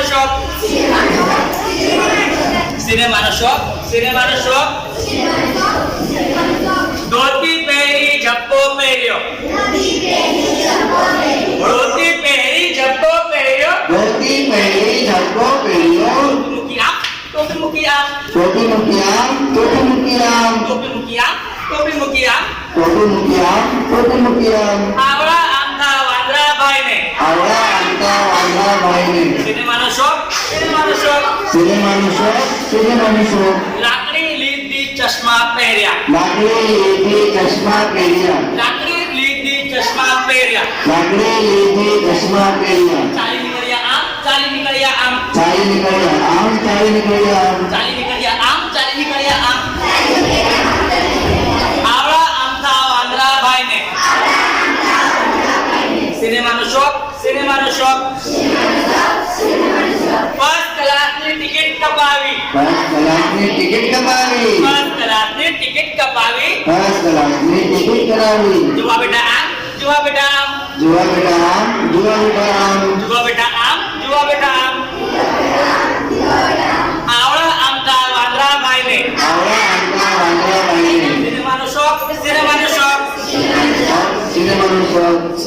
shop. Cinema shop. Cinema shop. धोती पहरी जप्पो पहरियो. धोती पहरी जप्पो पहरियो. ધોતી પહેરી ઝબકો પહેર્યો. टोपी मुकी आम. ટોપી મૂકી આમ, ટોપી મૂકી આમ. टोपी मुकी आम. टोपी मुकी आम. ટોપી મૂકી આમ, ટોપી મૂકી આમ. आवड़ा आमथा वांद्रा भाई ने. આવડા આમતા વાંદરા ભાઈને. सिनेमा शॉप. सिनेमा शॉप. સિનેમાનો શોખ, સિનેમાનો શોખ. लाकड़ी लीधी चश्मा पहरिया. લાકડી લીધી ચશ્મા પહેર્યા. लाकड़ी लीधी चश्मा पहरिया. લાકડી લીધી ચશ્મા પહેર્યા. चाली निकलिया आम. चाली निकलिया आम. ચાલી નીકળ્યા આમ, ચાલી નીકળ્યા આમ. चाली निकलिया आम. चाली निकलिया आम. आवड़ा आमथा वांद्रा भाई ने. सिनेमा शॉप. Cinema shop. फर्स्ट क्लास ની ટિકિટ કપાવી. ફર્સ્ટ ક્લાસની ટિકિટ કપાવી. ફર્સ્ટ ક્લાસ ની ટિકિટ કપાવી. ફર્સ્ટ ક્લાસની ટિકિટ કરાવી. જુવા બેટા આમ. જુવા બેટા આમ. જુઓ બેટા આમ, જુઓ બેટા આમ. જુવા બેટા આમ. જુવા બેટા આમ. આવડા આમતા વાંદરા ભાઈને. આવડા આમતા વાંદરા ભાઈને. સિનેમાનો શોખ. સિનેમાનો શોખ. સિનેમાનો શોખ. સિનેમાનો